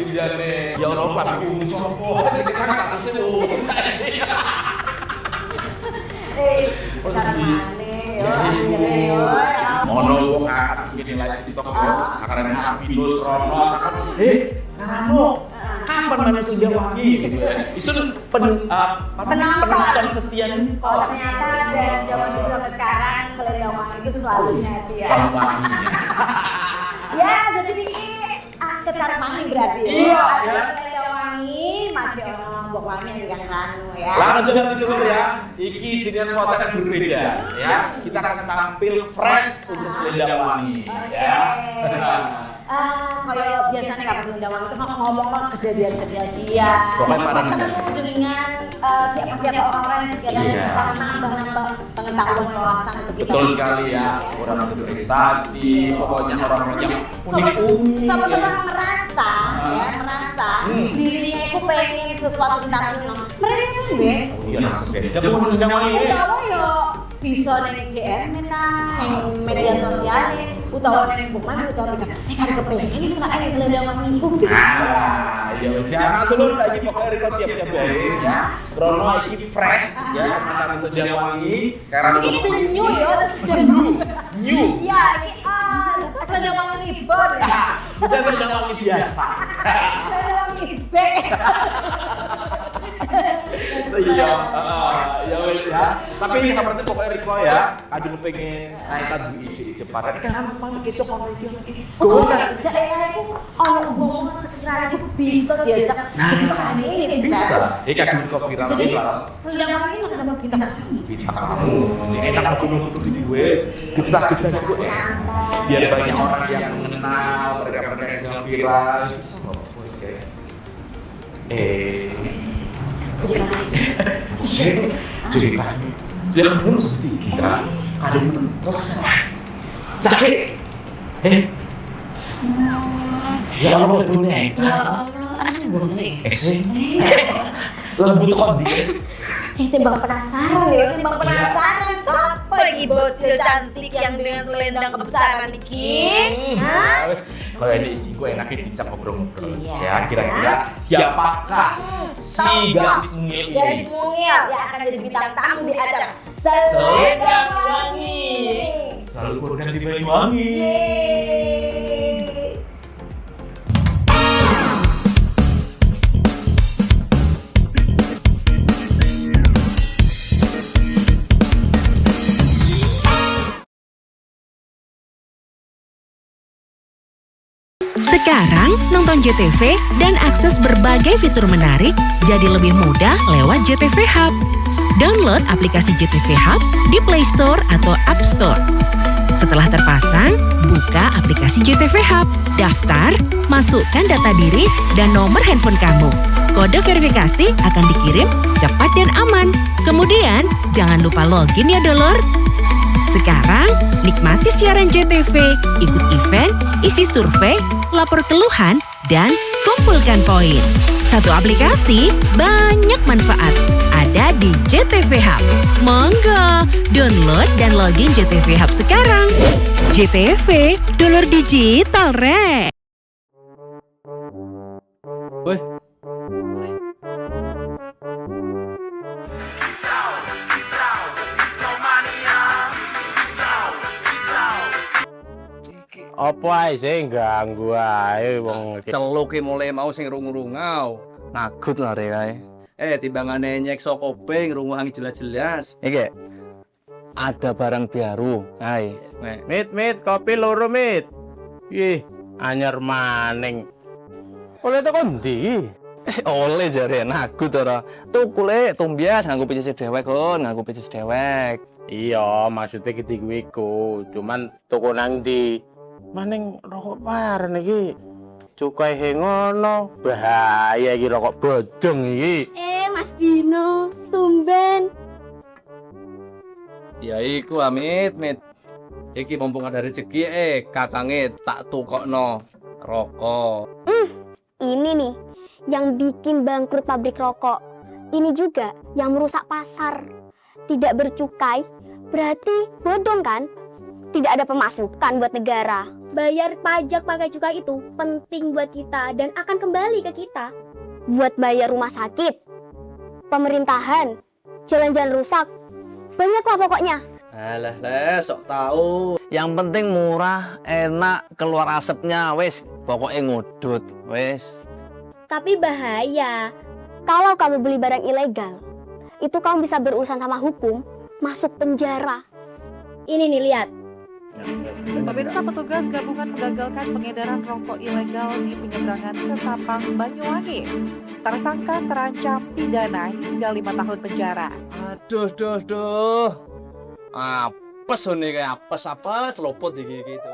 Indiane ya ora Pak Bumi sopo. Iki kan statusé ono wong akad bikin live TikTok akarane Avinus Rono kamu kapan main Sendawangi gitu ya. Isun penonton setia nih. Oh ternyata dari zaman dulu sampai sekarang Sendawangi itu selalu happy ya. Selalu wangi. Ya jadi ini ketar mangi berarti ya. Iya. Sendawangi masih orang mbok wangi yang kanu ya. Langsung saja dulu ya. Iki dengan suasana yang berbeda ya. Kita akan tampil fresh untuk Sendawangi ya. Kayak biasanya kapan Sendawangi itu ngomong kejadian-kejadian. Pokoknya pada ketemu dengan siapa-siapa orang-orang yang sekiranya bisa nambah pengetahuan wawasan untuk kita. Betul sekali ya. Orang yang berprestasi, pokoknya orang-orang yang unik-unik. Sama-sama merasa dirinya itu pengen sesuatu tentang itu. Mereka itu bes. Iya, langsung beda. Kamu Sendawangi ini. Tahu ya bisa neng DM neng media sosial utawa neng bukan utawa kan kepengen ini soalnya Sendawangi itu gitu. Ya wis ya dulu saiki pokoke riko siap-siap wae ya. Rono iki fresh ya masakan Sendawangi karena Ini new ya. new. Ya, ini Sendawangi ribon ya. Bukan Sendawangi biasa. Sendawangi is back. Iya, ya wis ya. Tapi ini yang penting pokoknya Riko ya. Aduh pengen naikkan ide parah. Kan apa besok ono iki. Oh, daerah itu ono omongan sekiranya itu bisa diajak kesana ini Bisa. Iki kan kok viral. Jadi Sendawangi ini nambah bintang tamu. Bintang tamu. Ini enak gunung-gunung di gue. Kisah-kisah gue biar banyak orang yang mengenal mereka-mereka yang viral. Jadi kami sudah mesti kita ada mentos cakek ya Allah dunia Ya Allah, aneh boleh. lembut kondi Timbang penasaran ya, timbang penasaran siapa iki bocil cantik yang dengan selendang kebesaran iki? Hah? Kalau ini gue enaknya dicap ngobrol-ngobrol. Iya. Ya kira-kira siapakah si gadis mungil ini? Gadis mungil yang akan jadi bintang tamu di acara Selendang Wangi. Selalu kurang di Banyuwangi. Yeay. Sekarang nonton JTV dan akses berbagai fitur menarik jadi lebih mudah lewat JTV Hub. Download aplikasi JTV Hub di Play Store atau App Store. Setelah terpasang, buka aplikasi JTV Hub, daftar, masukkan data diri dan nomor handphone kamu. Kode verifikasi akan dikirim cepat dan aman. Kemudian, jangan lupa login ya dulur. Sekarang, nikmati siaran JTV, ikut event, isi survei, lapor keluhan, dan kumpulkan poin. Satu aplikasi, banyak manfaat. Ada di JTV Hub. Monggo, download dan login JTV Hub sekarang. JTV, dulur digital, re. Woi. Apa ae sing ganggu ae wong Celuk ki mulai mau sing rungu-rungau. Nagut lah rek kae. Timbangane nyek saka kuping runguhangi jelas-jelas. Iki ada barang baru. Hai. mit kopi loro mit. Ih, anyar maning. Oleh tekan ndi? Oleh jare nagut ora. Tukule tumbias nganggo picis dewek kon, nganggo picis dewek. Iya, maksudnya ketiku iku. Cuman tuku nang ndi? Maning rokok paren iki. Cukai ngono, bahaya iki rokok bodong iki. Mas Dino, tumben. Ya iku amit, mit. Iki mumpung ada rezeki kakange tak tukokno rokok. Ini nih yang bikin bangkrut pabrik rokok. Ini juga yang merusak pasar. Tidak bercukai, berarti bodong kan? Tidak ada pemasukan buat negara. bayar pajak pakai cukai itu penting buat kita dan akan kembali ke kita. Buat bayar rumah sakit, pemerintahan, jalan-jalan rusak, banyak lah pokoknya. Alah, sok tahu. Yang penting murah, enak, keluar asapnya, wes. Pokoknya ngudut, wes. Tapi bahaya. Kalau kamu beli barang ilegal, itu kamu bisa berurusan sama hukum, masuk penjara. Ini nih, lihat. Pemirsa, petugas gabungan menggagalkan pengedaran rokok ilegal di penyeberangan Ketapang, Banyuwangi. Tersangka terancam pidana hingga 5 tahun penjara. Aduh. Apes nih kayak apes lopot gitu.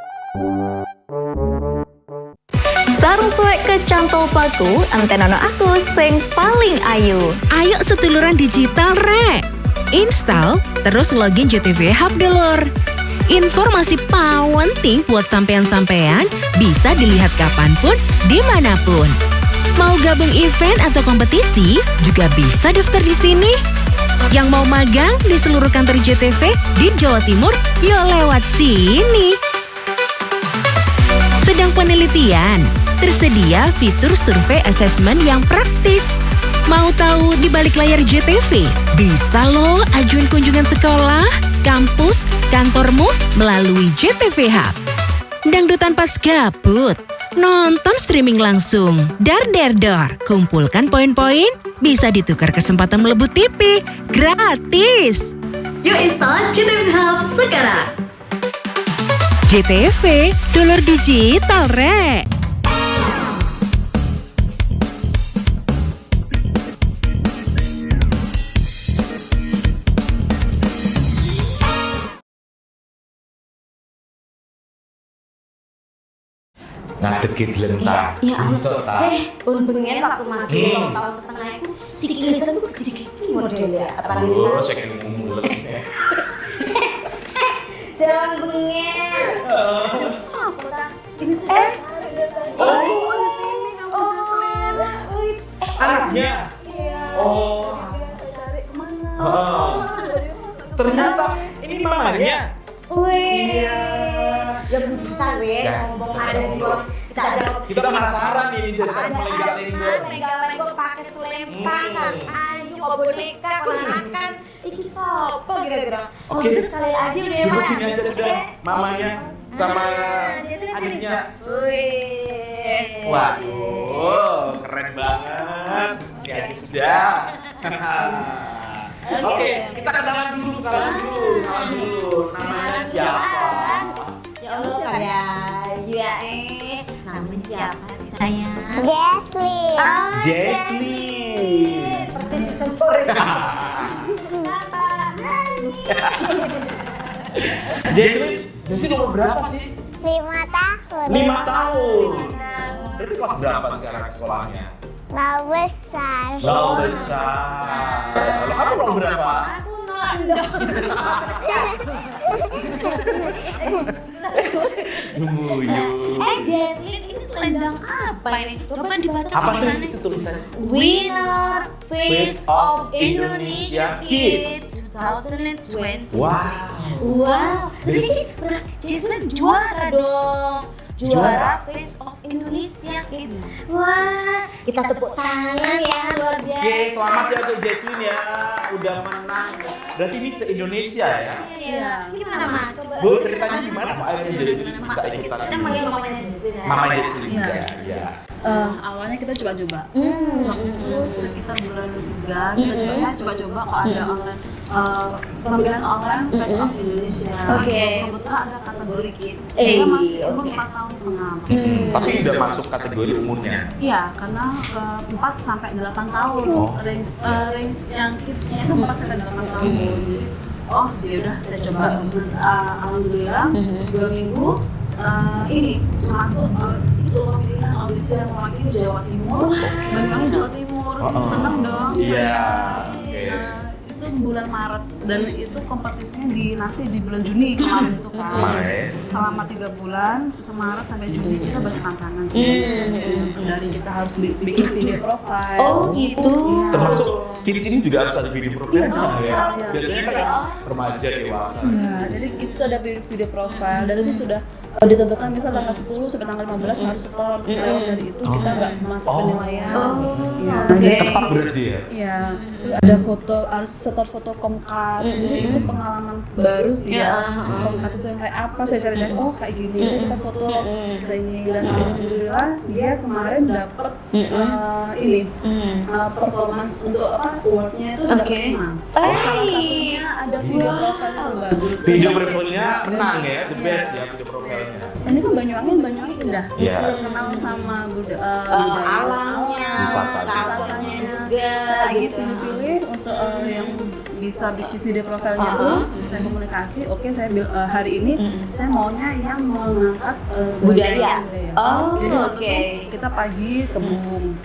Sarung suek kecantol paku, antenono aku sing paling ayu. Ayo setuluran digital rek. Install terus login JTV Hub dulur. Informasi penting buat sampean-sampean bisa dilihat kapanpun, dimanapun. Mau gabung event atau kompetisi juga bisa daftar di sini. Yang mau magang di seluruh kantor JTV di Jawa Timur, yuk lewat sini. Sedang penelitian, tersedia fitur survei assessment yang praktis. Mau tahu di balik layar JTV? Bisa loh ajuin kunjungan sekolah, kampus, kantormu melalui JTV Hub. Dangdutan pas gabut, nonton streaming langsung. Dar, kumpulkan poin-poin, bisa ditukar kesempatan melebut TV, gratis. Yuk install JTV Hub sekarang. JTV, dulur digital rek. Ngadeg ki dilentang. Ya Iso ta. bengen waktu mati, tahun setengah itu sikilisan tuh gede model ya. Apalagi Oh, saking mulet. jangan bengen. Siapa ta? Ini saya. Oh, sini kamu Selin. Anaknya. Oh. Cari kemana? Ternyata ini mamanya. Wih. Ya bisa weh, ngomong ada di bawah. Kita penasaran ini dari Ada legal ini. legal gue pakai selempangan, ayu, boneka, ponakan. Iki sopo kira-kira? Oh, Oke. gitu sekali aja udah Coba Mak. sini aja sudah mamanya sama Sini. adiknya. Wih. Waduh, keren banget. Si adik sudah. Oke, kita kenalan dulu. Namanya siapa? Ya Allah pada ayu ya namanya siapa sih sayang? Jesslyn. Jesslyn. Persis sempurna. Jesslyn umur berapa sih? 5 tahun. 5 tahun. Berarti kelas berapa sekarang sekolahnya? Mau besar. Lalu besar. Lalu kamu umur berapa? Aku nondong. Guyu. Jesslyn ini selendang apa ini? Coba dibaca Apa tuh tulisannya. itu tulisannya? Winner Face of Indonesia Kids. Kids 2020. Wah. Berarti Jesslyn juara dong. Juara Face of Indonesia Kids. Wah, kita tepuk tangan ya luar biasa. Oke, selamat ya untuk Jesslyn ya. Udah menang. Berarti ini se-Indonesia ya? Iya. Gimana, Ma? Coba. Bu, ceritanya gimana Pak akhirnya Jesslyn bisa ikutan? Kita manggil mamanya Jesslyn ya. Mama Jesslyn juga. Ya. Awalnya kita coba-coba waktu sekitar bulan 3 saya coba-coba kalau ada online pemilihan online Face of Indonesia. Oke. Kebetulan ada kategori kids. Eh, Kita masih umur oke. 4 tahun setengah. Tapi udah masuk kategori umurnya. Iya, karena 4 sampai 8 tahun. Oh. Range yang kidsnya itu 4 sampai 8 tahun. Jadi, oh ya udah saya coba. Alhamdulillah 2 minggu ini masuk itu pemilihan audisi yang mewakili Jawa Timur, Banyuwangi Jawa Timur. Seneng dong. Iya. saya. Oke. Itu bulan Maret dan itu kompetisinya nanti di bulan Juni kemarin itu kan. Kemarin. Selama 3 bulan, Maret sampai Juni kita banyak tantangan sih. Dari kita harus bikin video profile. Oh gitu. Iya. Termasuk kids ini juga harus ada video profile ya. iya. Biasanya kan remaja dewasa. Nah, jadi kids itu ada video profile dan itu sudah ditentukan misal tanggal 10 sampai tanggal 15 harus setor. Lewat dari itu kita nggak masuk penilaian. Iya, Jadi tepat berarti ya. iya. Ada foto, harus setor foto Komkat. Jadi itu pengalaman baru sih ya. Komkat itu yang kayak apa? Saya cari-cari, oh kayak gini. Jadi kita foto kita ini dan alhamdulillah dia kemarin dapat ini performance untuk apa? Awardnya itu dapat 5. Salah satunya ada video profile yang bagus. Video profilnya menang ya, the best ya video profilnya. Ini kan Banyuwangi indah. Iya. Terkenal sama budaya Alamnya, wisatanya. Saya lagi pilih-pilih untuk yang bisa bikin video profilnya tuh, saya komunikasi, oke saya hari ini saya maunya yang mengangkat Budaya. Jadi waktu oke. itu kita pagi ke Bung,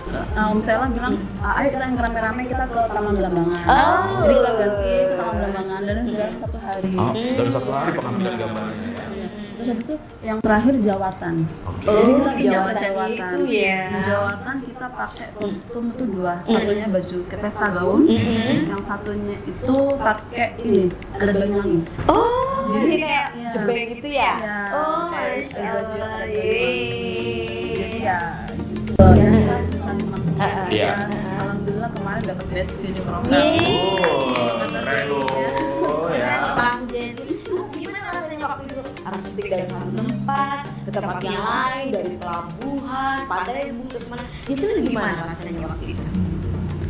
Sela bilang, ayo kita yang rame-rame kita ke Taman Belambangan. Jadi kita ganti ke Taman Belambangan dan dalam 1 hari. Dalam 1 hari pengambilan gambarnya. Terus habis itu yang terakhir Jawatan. Jadi kita pindah ke Jawatan. itu ya. Di Jawatan kita pakai kostum itu 2. Satunya baju ke pesta gaun, yang satunya itu pakai ini adat Banyuwangi. Jadi kayak iya. jebeng gitu ya? Iya, Oh, kayak Masya baju Allah. adat Banyuwangi. Jadi ya gitu. Ya kita bisa semaksimal. Iya. Alhamdulillah kemarin dapat best video profile. Keren loh ya. Bang Jenny, gimana rasanya waktu itu? Harus syuting dari satu tempat ke tempat yang lain, dari pelabuhan, pantai, terus mana? Justru gimana rasanya waktu itu?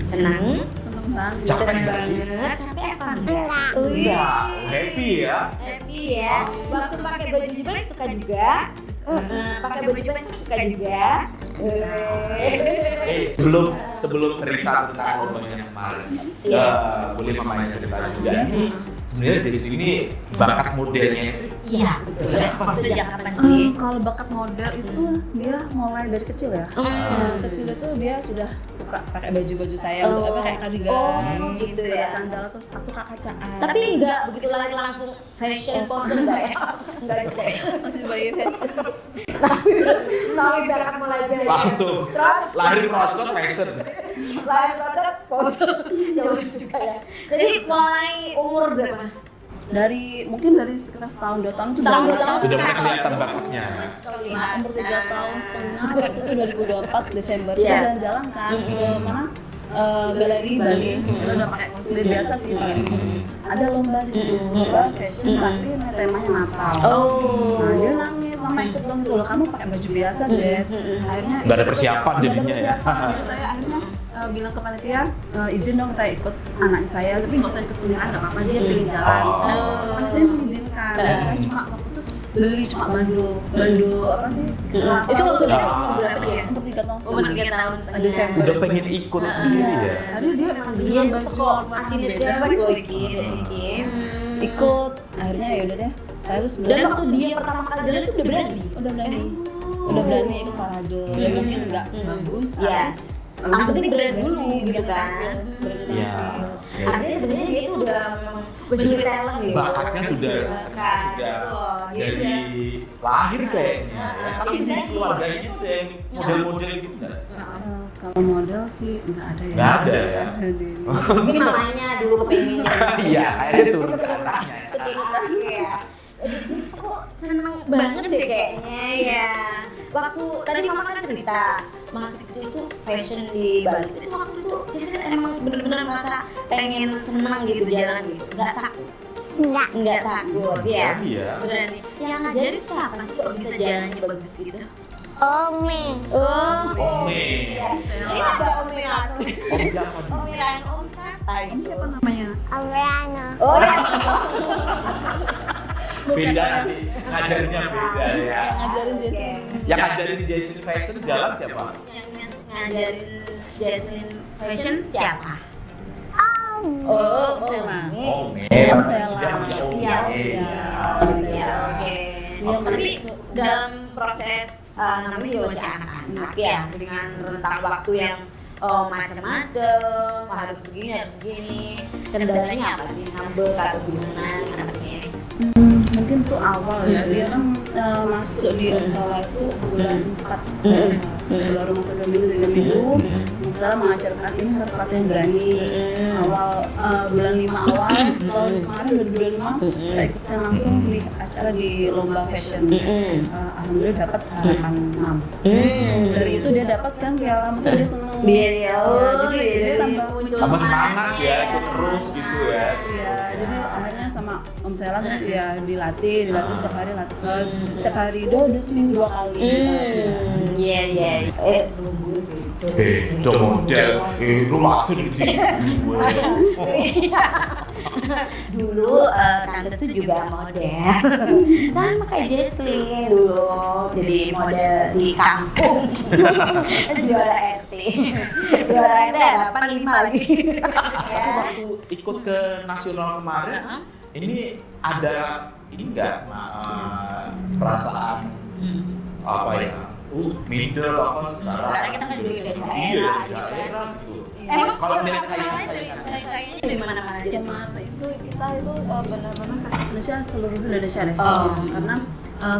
Senang? Seneng banget. Capek Senang nggak sih? banget, capek apa enggak? Iya, happy ya. Happy ya. Waktu pakai baju jubah suka juga. Pakai baju jubah suka juga. Sebelum cerita tentang lombanya kemarin, boleh mamanya cerita juga ini. Sebenarnya dari sini bakat modelnya Iya, sejak kapan sih? Kalau bakat model itu dia mulai dari kecil ya. Nah, kecil itu dia sudah suka pakai baju-baju saya untuk apa kayak kardigan, gitu pakai ya. sandal terus suka kacaan. Tapi enggak begitu lahir langsung fashion pose enggak ya? Enggak gitu ya. masih bayi fashion. Tapi bakat mulai dari langsung lahir merocot fashion. lahir bakat pose. Jauh juga ya. Jadi mulai umur berapa? Dari mungkin dari sekitar setahun 2 tahun Setahun, 2 tahun. Sudah mulai kelihatan bakatnya. Nah, umur 3 tahun setengah waktu itu 2024 Desember Iya. kita jalan-jalan kan ke mana galeri Bali. Kita udah pakai kostum biasa sih pakai. Ada lomba di situ, lomba fashion tapi temanya Natal. Nah dia nangis, mama ikut dong itu loh, kamu pakai baju biasa Jess. Akhirnya Nggak ada persiapan nggak ada jadinya ya. persiapan. Jadi saya akhirnya bilang ke panitia, izin dong saya ikut anak saya, tapi nggak usah ikut penilaian nggak apa-apa, dia pilih jalan. Panitia mengizinkan. Dan saya cuma waktu itu beli cuma bandu apa sih? Itu waktu itu umur berapa dia? Umur 3 tahun Umur setengah. 3 tahun setengah. Desember. Udah pengen ikut sendiri ya. Tadi dia dengan baju warna Akhirnya beda cewek loh iki. ikut. Akhirnya ya udah deh. Saya harus Dan waktu dia pertama kali jalan itu udah berani. udah berani ikut parade. Ya mungkin nggak bagus. Iya. tapi Yang penting berani dulu gitu kan. Iya. Artinya sebenarnya dia itu udah punya talent gitu. Bakatnya sudah dari lahir kayaknya. Ya. Tapi di keluarganya itu yang model-model gitu nggak? Kalau model sih nggak ada ya. Nggak ada ya. Mungkin mamanya dulu kepengen Iya, akhirnya turun ke anaknya. Iya. Kok seneng banget deh kayaknya ya. Waktu tadi mama kan cerita masih kecil tuh fashion di Bali. Itu waktu itu Jason emang bener-bener merasa pengen seneng gitu jalan gitu. Nggak takut. Nggak takut ya. Iya. Beneran nih. Yang ngajarin siapa sih kok bisa jalannya bagus gitu? Ome. Oh. Ome. Ini ada Om Mirano. Om siapa nih? Om Mirano, Om siapa? Om siapa namanya? Aurano. Oh ya. Beda nanti ngajarinnya beda ya. Yang ngajarin Jason. Yang ngajarin Jason fashion jalan siapa? Yang ngajarin Jason fashion siapa? Om. Oh, Sela. Ome. Om Sela. Dia punya Ome. Iya. Iya. Ya, oke. Tapi dalam proses namanya juga masih anak-anak ya, dengan rentang waktu yang macam-macam, harus begini. Kendalanya apa sih? Ngambek atau gimana anaknya? Mungkin tuh awal ya, dia kan masuk di Salah itu bulan 4 baru masuk 2 minggu, 3 minggu misalnya mengajarkan ini harus latihan berani. Awal bulan 5 awal tahun kemarin 2025 saya ikutkan langsung di acara di lomba fashion. Alhamdulillah dapat harapan 6. Dari itu dia dapat kan piala, mungkin dia seneng. Jadi dia tambah semangat ya, ikut terus gitu ya. Iya, jadi akhirnya sama Om Sela ya dilatih setiap hari udah seminggu 2 kali. Iya. Beda model, rumah tuh di Dulu tante tuh juga model, sama kayak Jesslyn dulu, jadi model di kampung, juara RT harapan 5 lagi. Waktu ikut ke nasional kemarin, ini ada enggak perasaan apa ya? Middle apa secara Karena kita kan juga di daerah gitu. Emang kalau lihat kayaknya di mana-mana aja. Itu kita itu benar-benar kasih Indonesia seluruh Indonesia deh. Karena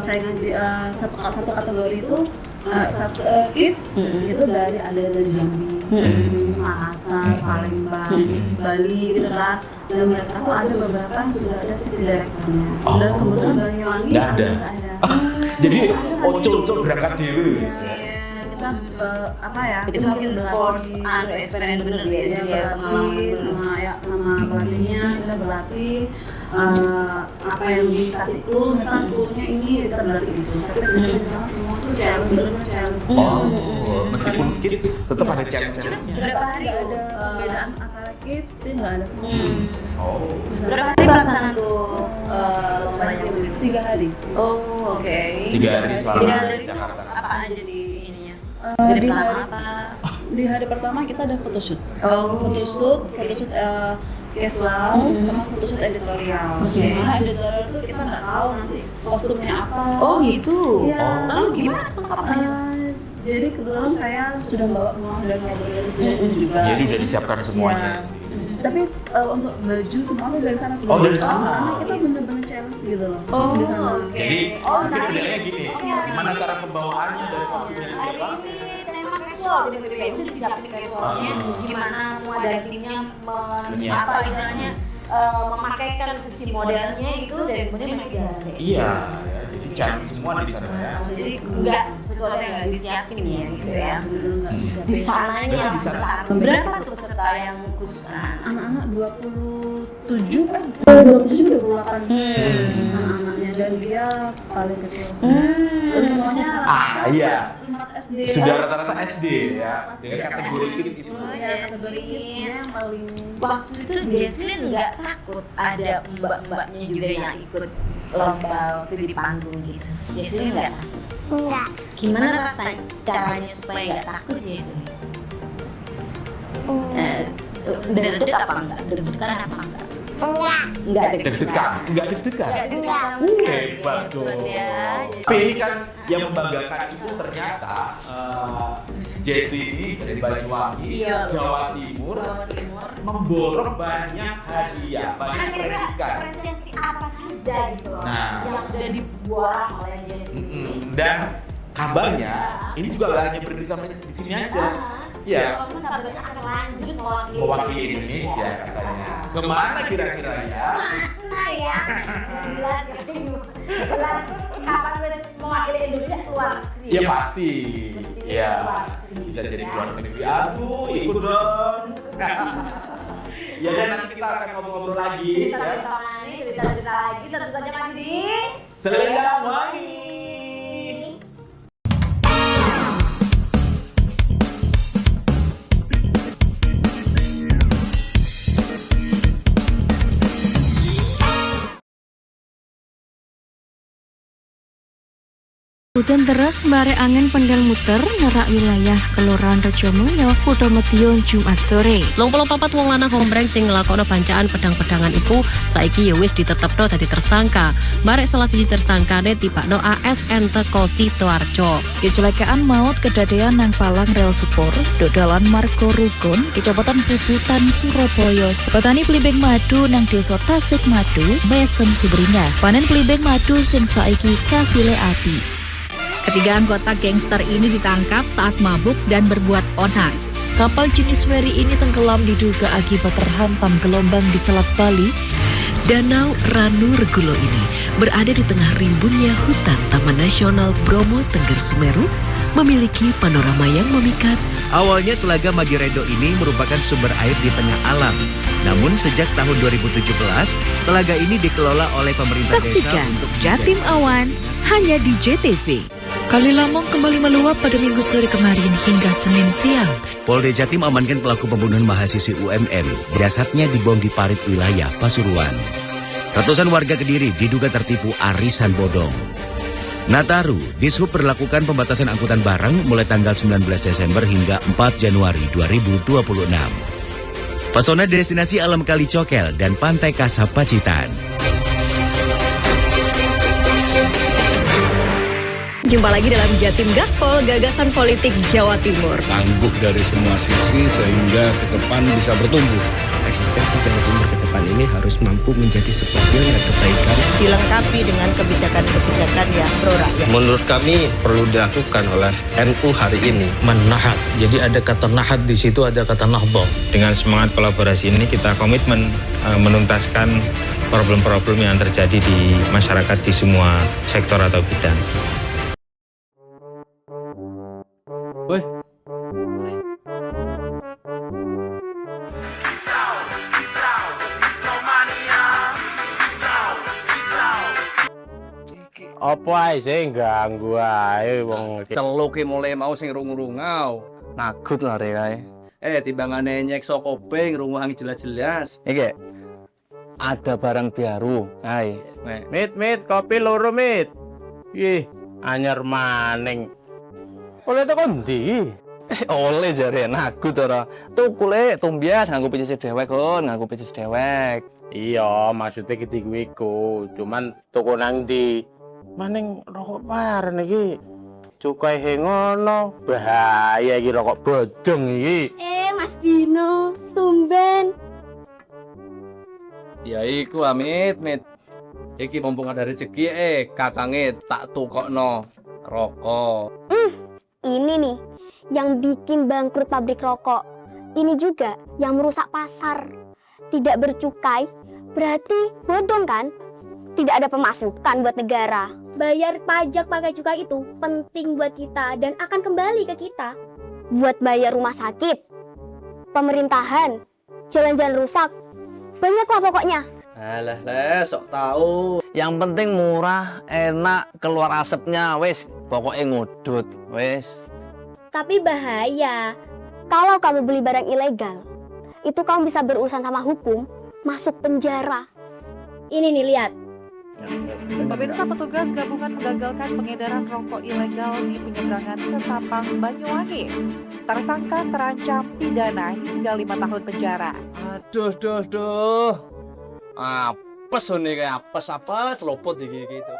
saingan di satu kategori itu kids itu dari Jambi, Makassar, Palembang, Bali gitu kan. Dan mereka tuh ada beberapa yang sudah ada city directornya. Dan kebetulan Banyuwangi nggak ada. Jadi oco berangkat dulu. Kita Itu mungkin force eksperimen bener ya, berlatih sama pelatihnya, kita berlatih apa yang dikasih tool, misalnya toolnya ini kita berlatih itu. Tapi di sana semua tuh benar-benar challenge. Meskipun kids tetap ada challenge. Berapa hari Ada perbedaan antara kids, tim nggak ada sama. Berapa hari pelaksanaan tuh lombanya? 3 hari. Oh, oke. 3 hari selama Dari Jakarta. apa aja di ininya? Di hari pertama kita ada photoshoot. Photoshoot casual sama photoshoot editorial. Dimana editorial itu kita nggak tahu nanti kostumnya apa. Oh gitu. Iya. Lalu gimana pengkapannya? Jadi kebetulan saya sudah bawa dari mobil sini juga. Jadi udah disiapkan semuanya. Ya. Tapi untuk baju semua tuh dari sana Oh, dari sana. Karena kita bener-bener challenge gitu loh. Di sana. Jadi mungkin sebenarnya gini, gimana cara pembawaannya dari kostumnya Hari ini tema casual, jadi kayak udah disiapin casualnya. Gimana modelingnya, apa istilahnya memakaikan si modelnya itu dan kemudian mereka jalan deh. Iya, ya, jadi canggih semua di sana ya. Jadi enggak sesuatu yang nggak disiapin ya gitu ya. Di sananya yang berapa tuh peserta yang khusus Anak-anak 27 28 anak-anaknya dan dia paling kecil sih. Terus semuanya Iya. SD. Sudah rata-rata SD ya. Dengan kategori kids itu. Ya, kategori kidsnya yang paling. waktu itu Jesslyn nggak takut ada mbak-mbaknya juga yang ikut lomba waktu di panggung gitu. Jesslyn nggak takut. Enggak. Gimana caranya supaya nggak takut Jesslyn? Deg-degan apa enggak? Deg-degan apa enggak? Enggak Deg-degan, enggak deg-degan. Hebat dong. Tapi ini kan yang membanggakan itu ternyata Jesslyn ini dari Banyuwangi, Iya. Jawa Timur, memborong banyak hadiah, banyak predikat. Apresiasi apa saja gitu loh Nah. yang sudah diborong oleh Jesslyn. Dan kabarnya ini juga nggak hanya berdiri sampai di sini aja. Ya, Walaupun kabarnya akan lanjut mewakili Indonesia katanya. Kemana kira-kira ya? Nah ya, jelas kapan mewakili Indonesia keluar negeri. Ya pasti. Ya, bisa jadi keluar negeri. Aduh, ikut dong. Ya dan nanti kita akan ngobrol-ngobrol lagi. Cerita-cerita lagi, tentu saja masih di Selendang Wangi. Hujan deras bare angin pendel muter nerak wilayah Kelurahan Rejomulyo, Kuto Medion Jumat sore. 24 wong lanang hombreng sing nglakokno bancaan pedang-pedangan iku saiki ya wis ditetepno dadi tersangka. Barek salah siji tersangkane tibakno ASN teko Sidoarjo. Kecelakaan maut kedadean nang palang rel sepur dodalan Margo Rugun, Kecamatan Bubutan, Surabaya. Petani blimbing madu nang Desa Tasik Madu, Mesem Subrina. Panen blimbing madu sing saiki kasile api. Ketiga anggota gangster ini ditangkap saat mabuk dan berbuat onar. Kapal jenis feri ini tenggelam diduga akibat terhantam gelombang di Selat Bali. Danau Ranu Regulo ini berada di tengah rimbunnya hutan Taman Nasional Bromo Tengger Semeru, memiliki panorama yang memikat. Awalnya Telaga Magiredo ini merupakan sumber air di tengah alam. Namun sejak tahun 2017, telaga ini dikelola oleh pemerintah desa Saksikan untuk Jatim Awan hanya di JTV. Kali Lamong kembali meluap pada Minggu sore kemarin hingga Senin siang. Polda Jatim amankan pelaku pembunuhan mahasiswi UMM. Jasadnya dibom di parit wilayah Pasuruan. Ratusan warga Kediri diduga tertipu arisan bodong. Nataru, Dishub berlakukan pembatasan angkutan barang mulai tanggal 19 Desember hingga 4 Januari 2026. Pesona destinasi alam Kali Cokel dan Pantai Kasab Pacitan. Jumpa lagi dalam Jatim Gaspol, gagasan politik Jawa Timur. Tangguh dari semua sisi sehingga ke depan bisa bertumbuh. Eksistensi Jawa Timur ke depan ini harus mampu menjadi sebuah pilar kebaikan. Dilengkapi dengan kebijakan-kebijakan yang pro rakyat. Menurut kami perlu dilakukan oleh NU hari ini. Menahat, jadi ada kata nahat di situ, ada kata nahboh. Dengan semangat kolaborasi ini kita komitmen menuntaskan problem-problem yang terjadi di masyarakat di semua sektor atau bidang. Woi. Apa ae sing ganggu ae wong Celuke mulai mau sing rungu-rungau. Nagut lah rek kae. Timbangane nyek saka kuping runguhangi jelas-jelas. Iki ada barang baru. Hai. Mit, kopi loro mit. Ih, anyar maning. Oleh teko ndi? Oleh jare nagut ora. Tukule tumbias nganggo picis dewek kon, nganggo picis dewek. Iya, maksudnya ketiku iku. Cuman toko nang ndi? Maning rokok parah iki. Cukai hengono, bahaya iki rokok bodong iki. Mas Dino, tumben. Ya iku Amit. Iki mumpung ada rezeki kakange tak tukokno rokok. Ini nih yang bikin bangkrut pabrik rokok. Ini juga yang merusak pasar. Tidak bercukai berarti bodong kan? Tidak ada pemasukan buat negara. Bayar pajak pakai cukai itu penting buat kita dan akan kembali ke kita. Buat bayar rumah sakit, pemerintahan, jalan-jalan rusak, banyak lah pokoknya. Alah, sok tahu. Yang penting murah, enak, keluar asapnya, wes. Pokoknya ngudut, wes. Tapi bahaya. Kalau kamu beli barang ilegal, itu kamu bisa berurusan sama hukum, masuk penjara. Ini nih, lihat. Pemirsa, petugas gabungan menggagalkan pengedaran rokok ilegal di penyeberangan Ketapang, Banyuwangi. Tersangka terancam pidana hingga 5 tahun penjara. Aduh. Apes nih kayak apes lopot gitu.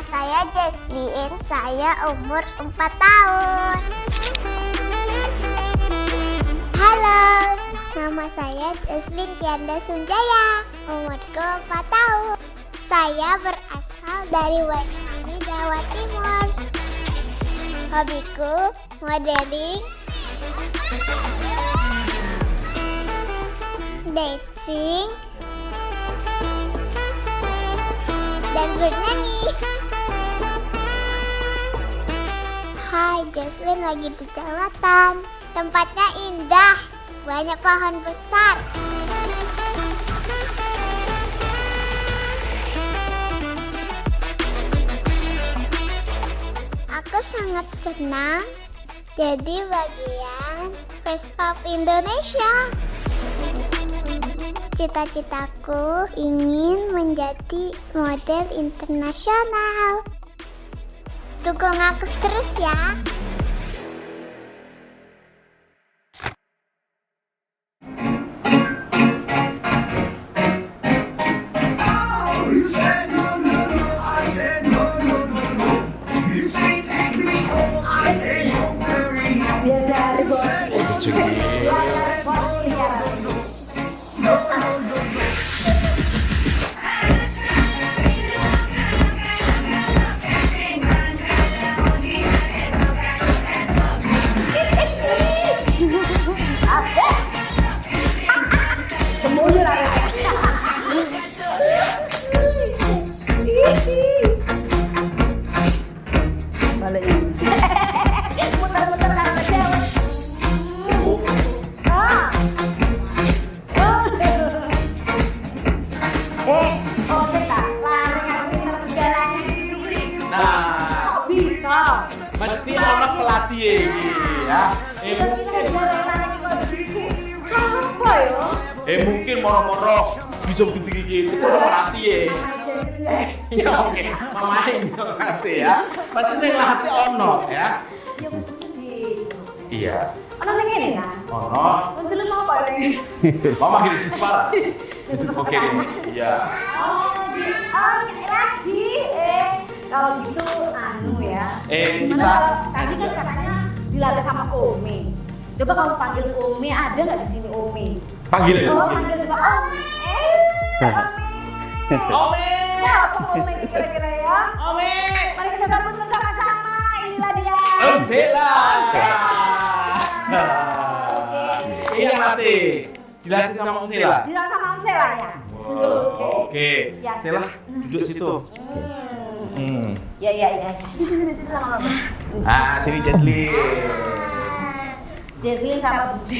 Saya Jesslyn, saya umur 4 tahun. Halo, nama saya Jesslyn Kianda Sunjaya, umurku 4 tahun. Saya berasal dari Banyuwangi, Jawa Timur. Hobiku modeling, dancing, dan bernyanyi. Hai, Jesslyn lagi di Jawatan. Tempatnya indah, banyak pohon besar. Aku sangat senang jadi bagian Face of Indonesia. Cita-citaku ingin menjadi model internasional. Dukung aku terus ya. Mesti ono pelatih ya. Mungkin moro-moro bisa begini gitu pelatih ya. Oke, pemain ngerti ya. Pasti sing latih ono ya. Iya. Ono ning kene ya? Ono. Untuk mau apa ini? Mama kiri di sekolah. Oke, iya. Lagi. Kalau gitu ya. Kita tadi kan katanya dilatih sama Ome. Coba kamu panggil Ome, ada nggak di sini Ome? Panggil. Panggil juga Ome. Ome. Apa Ome kira-kira ya? Ome. Mari kita sambut bersama-sama. Inilah dia. Sela. Ini yang latih. Dilatih sama Om Sela. Dilatih sama Om Sela ya. Oke. Sela duduk situ. Ya. Duduk sama Mama. Sini Jesslyn. Jesslyn sama Budi.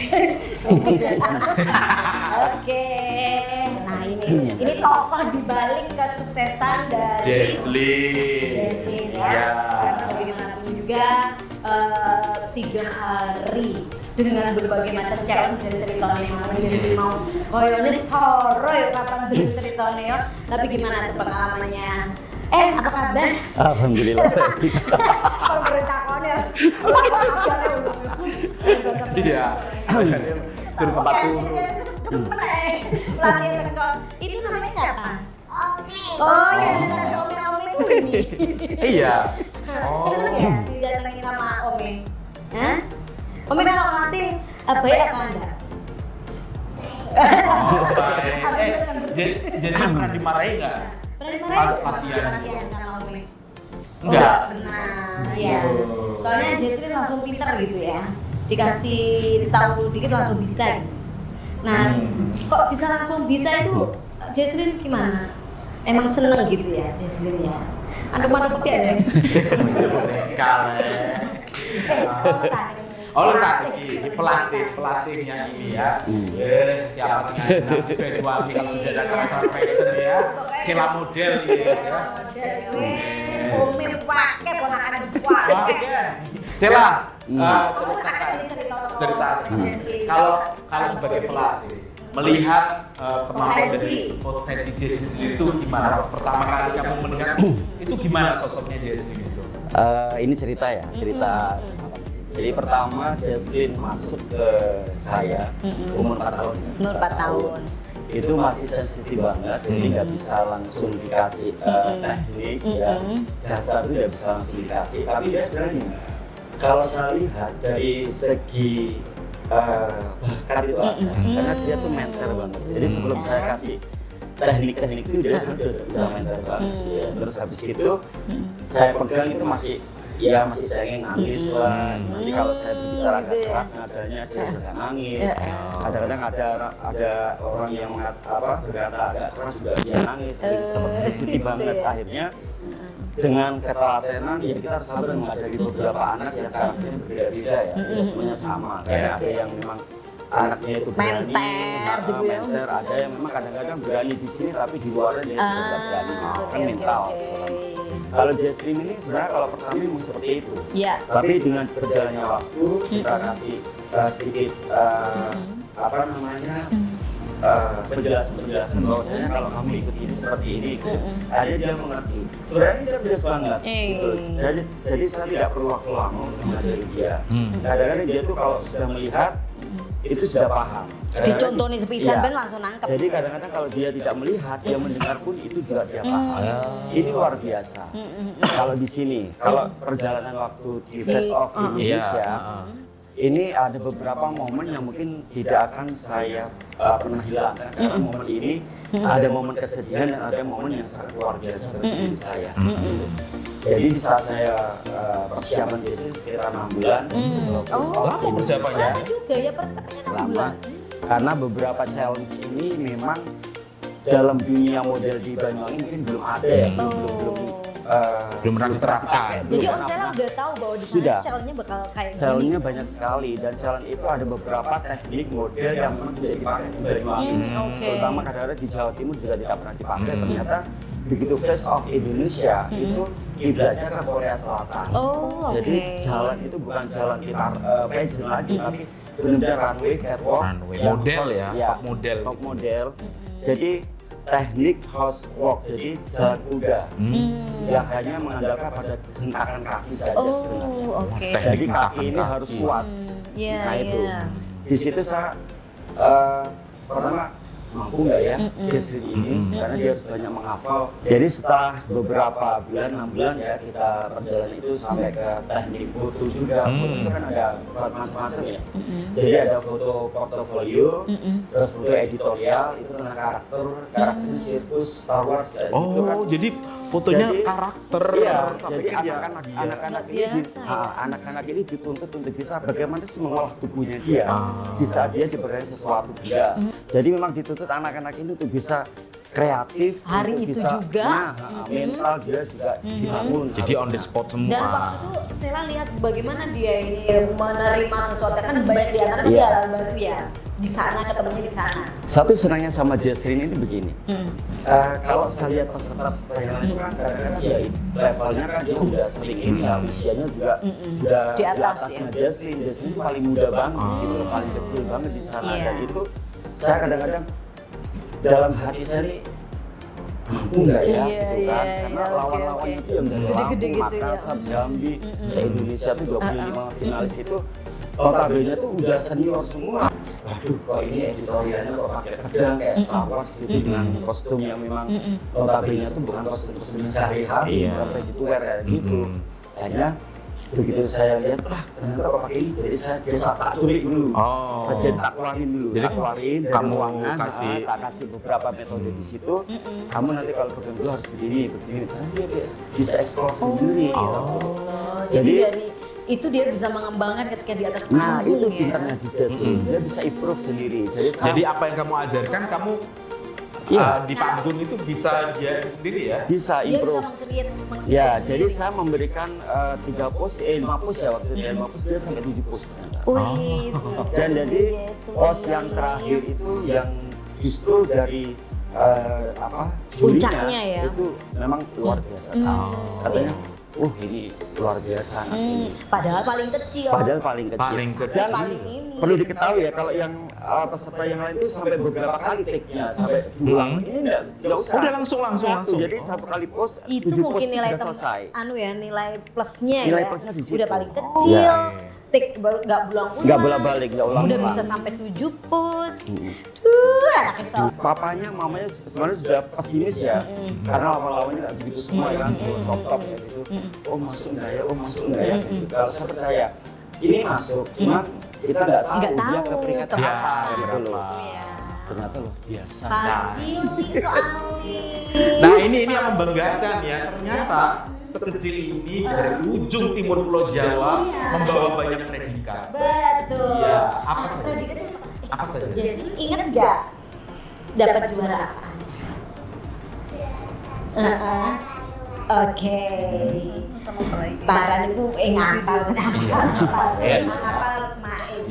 Oke. Nah ini tokoh di balik kesuksesan dari Jesslyn ya. Karena bagaimanapun juga 3 hari dengan berbagai macam challenge dari ceritanya Jesslyn mau koyone soro ya kapan ceritanya ya. Tapi gimana tuh pengalamannya? Apa kabar? Alhamdulillah. Pemberitahuannya. Iya. Turun tempat turun. Lagi teko. Itu namanya siapa? Oh ya, ada Ome ini. Iya. Seneng ya didatengin sama Ome. Hah? Ome kalau ngelatih baik apa enggak? Jadi pernah dimarahin nggak? Latihan sama Ome. Enggak. Benar, iya. Soalnya Jesslyn langsung pintar gitu ya. Dikasih tahu dikit langsung bisa. Nah, kok bisa langsung bisa itu Jesslyn gimana? Emang seneng gitu ya Jesslyn ya? Aduk-aduk ya deh. Oh lu ini pelatihnya ini ya. Siapa sih yang wangi kalau sudah ada acara fashion ya. Sela model ya. Ome pakai ponakan pakai. Sela, cerita. Kalau sebagai pelatih melihat kemampuan dari potensi Jesslyn itu gimana? Pertama kali kamu mendengar itu gimana sosoknya Jesslyn itu? Ini cerita ya, cerita. Jadi pertama Jesslyn masuk ke saya umur 4 tahun. Umur 4 tahun. Itu masih sensitif banget, jadi nggak bisa langsung dikasih teknik ya. Dasar itu nggak bisa langsung dikasih, tapi dia sebenarnya kalau saya lihat dari segi bakat itu ada, karena dia tuh mentor banget. Jadi sebelum saya kasih teknik-teknik itu dia sudah mentor banget. Ya. Terus habis itu saya pegang itu masih cengeng nangis lah. Nanti kalau saya berbicara agak keras nadanya dia juga nangis. Kadang-kadang ada orang yang berkata agak keras juga dia nangis. Seperti sedih banget. Akhirnya dengan ketelatenan ya kita harus sabar menghadapi beberapa anak yang karakternya berbeda-beda ya. Tidak semuanya sama. Ada yang memang anaknya itu berani, menter, ada yang memang kadang-kadang berani di sini tapi di luarnya dia tidak berani. Kan mental. Kalau Jesslyn ini sebenarnya kalau pertama memang seperti itu. Tapi dengan berjalannya waktu kita kasih sedikit penjelasan bahwasanya kalau kamu ikut ini seperti ini gitu. Akhirnya dia mengerti. Sebenarnya ini cerdas banget gitu. Jadi saya tidak perlu waktu lama untuk mengajari dia. Kadang-kadang dia tuh kalau sudah melihat itu sudah paham. Dicontohin sepisan Iya. ben langsung nangkep. Jadi kadang-kadang kalau dia tidak melihat, dia mendengar pun itu juga dia paham. Ini luar biasa. Kalau di sini, kalau perjalanan waktu di Face Off Indonesia, ini ada beberapa momen yang mungkin tidak akan saya pernah hilangkan. Karena momen ini ada momen kesedihan dan ada momen yang sangat luar biasa bagi saya. Jadi di saat saya persiapan bisnis sekitar 6 bulan, Oh, persiapannya juga ya persiapannya 6 lama. bulan. Karena beberapa challenge ini memang dalam dunia model di Banyuwangi mungkin belum ada ya, belum pernah diterapkan. Jadi Om Sela udah tahu bahwa di Sudah. sana challenge-nya bakal kayak gini. Challenge-nya banyak sekali dan challenge itu ada beberapa teknik model yang memang tidak dipakai di Banyuwangi. Terutama kadang-kadang di Jawa Timur juga tidak pernah dipakai. Ternyata begitu Face Off Indonesia itu kiblatnya ke Korea Selatan. Jadi jalan itu bukan jalan kita pageant lagi, tapi benar-benar runway, catwalk, model ya, top model. Jadi teknik house walk, jadi jalan kuda yang hanya mengandalkan pada hentakan kaki saja sebenarnya. Jadi kaki ini harus kuat. Nah itu, di situ saya pertama mampu nggak ya Jesslyn ini, karena dia harus banyak menghafal. Jadi setelah beberapa bulan, 6 bulan ya kita perjalanan itu sampai ke teknik foto juga. Foto itu kan ada macam-macam ya. Jadi ada foto portofolio, terus foto editorial itu tentang karakter sirkus Star Wars. Gitu kan. Jadi fotonya karakter. Iya, jadi anak-anak ini dituntut untuk bisa bagaimana sih mengolah tubuhnya dia di saat dia diberikan sesuatu dia. Jadi memang dituntut anak-anak ini untuk bisa kreatif, hari untuk itu bisa, juga mental dia juga dibangun. Jadi on the spot semua. Dan waktu itu Sela lihat bagaimana dia ini menerima sesuatu, kan banyak di antara dia alam baru ya. Di sana ketemunya di sana. Satu senangnya sama Jesslyn ini begini. Kalau saya lihat peserta-peserta yang lain kan kadang-kadang ya levelnya kan dia udah sering ini ya, usianya juga sudah Di atas ya. Jesslyn paling muda banget gitu, paling kecil banget di sana. Dan itu saya kadang-kadang dalam hati saya nih mampu nggak ya gitu kan, karena lawan-lawannya itu yang dari Lampung, Makassar, Jambi, se-Indonesia tuh 25 finalis itu notabene tuh udah senior semua. Waduh, kok ini editorialnya kok pakai pedang kayak Star Wars gitu dengan kostum yang memang notabene tuh bukan kostum sehari-hari, bukan ready to wear kayak gitu. Akhirnya begitu saya lihat, ternyata kok pakai ini, jadi saya tak culik dulu. Jadi tak keluarin dulu. Jadi tak keluarin dari kamu ruangan, tak kasih beberapa metode di situ. Kamu nanti kalau berbentuk harus begini. Karena dia bisa eksplor sendiri. Jadi dari itu dia bisa mengembangkan ketika di atas panggung. Nah itu pintarnya Jesslyn, dia bisa improve sendiri. Jadi apa yang kamu ajarkan, kamu di panggung itu bisa dia sendiri ya? Bisa improve. Ya, jadi saya memberikan 3 pose, 5 pose ya waktu itu. 5 pose dia sampai 7 pose. Dan jadi pose yang terakhir itu yang justru dari puncaknya ya. Itu memang luar biasa. Katanya, ini luar biasa anak ini. Padahal paling kecil. Dan perlu diketahui ya kalau yang peserta yang lain itu sampai beberapa kali take-nya, sampai pulang. Ini enggak usah. Udah langsung. Jadi 1 kali pose, itu 7 mungkin pose nilai sudah selesai. nilai plusnya Nilai ya. plusnya di situ. Udah paling kecil. Tik nggak bolak-balik, nggak ulang. Udah bisa sampai 7 pose. Duh, anaknya sok. Papanya, mamanya sebenarnya sudah pesimis ya, karena lawan-lawannya nggak begitu semua kan, top ya gitu. Masuk nggak ya, gitu. Kalau saya percaya ini masuk, cuman kita nggak tahu dia ke peringkat berapa gitu loh. Ternyata loh biasa. Nah ini yang membanggakan ya, ternyata sekecil ini dari ujung timur Pulau Jawa membawa banyak predikat. Betul. Ya, apa saja? Jadi ingat nggak dapat juara apa aja? Oke. Paran itu ngapal. Yes.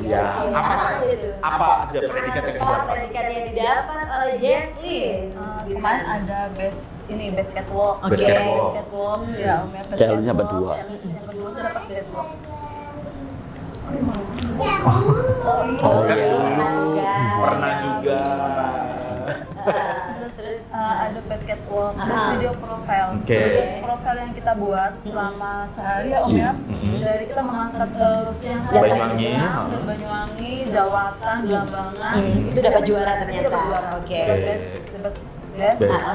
Ya. Apa aja predikat yang didapat? Predikat yang didapat oleh Jesslyn. Kemarin ada best catwalk. Best catwalk. Ya, challenge-nya berdua. Challenge yang kedua tuh dapat best walk. Pernah juga. best catwalk, best video profile. Oke. Untuk profile yang kita buat selama sehari ya Om ya, dari kita mengangkat yang Banyuwangi, dari Banyuwangi, Jawatan, Belambangan. Itu dapat juara ternyata. Itu dapat juara. Oke. Dapat best.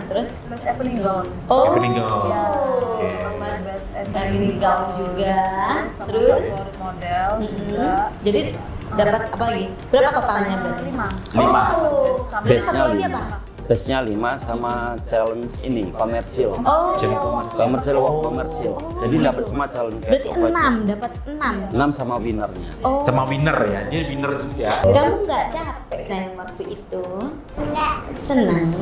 Terus Best evening gown. Evening gown. Ya, Oke. best evening gown juga. Sama Terus favorit model juga. jadi dapat apa lagi? Berapa totalnya berarti? 5. Bestnya 5. Bestnya 5 sama challenge ini komersil. Komersil walk komersil. Jadi dapat semua challenge. Berarti 6, dapat 6. 6 sama winnernya. Sama winner ya, dia winner juga. Kamu nggak capek sayang waktu itu? Nggak. Senang?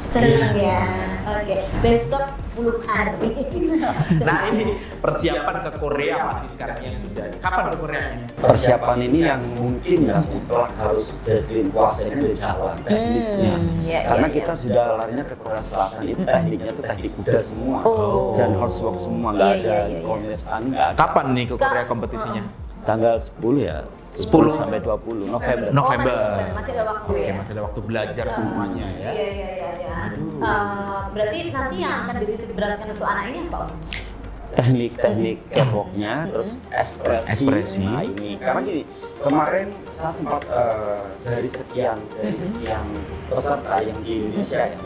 Senang ya. Oke. Besok 10 hari. Nah ini persiapan ke Korea masih sekarang yang sudah. Kapan ke Korea ini? Persiapan ini yang mungkin ya mutlak harus Jesslyn kuasain di jalan teknisnya. Karena kita sudah larinya ke Korea Selatan, itu tekniknya tuh teknik kuda semua. Dan horsework semua, nggak ada kontestan, nggak ada. Kapan nih ke Korea kompetisinya? Tanggal 10 ya. 10 sampai 20 November. Masih ada waktu ya. Masih ada waktu belajar semuanya ya. Iya. Berarti nanti yang akan dititik beratkan untuk anak ini apa? Teknik catwalknya, terus ekspresi. Nah ini karena gini, kemarin saya sempat dari sekian peserta yang di Indonesia ya,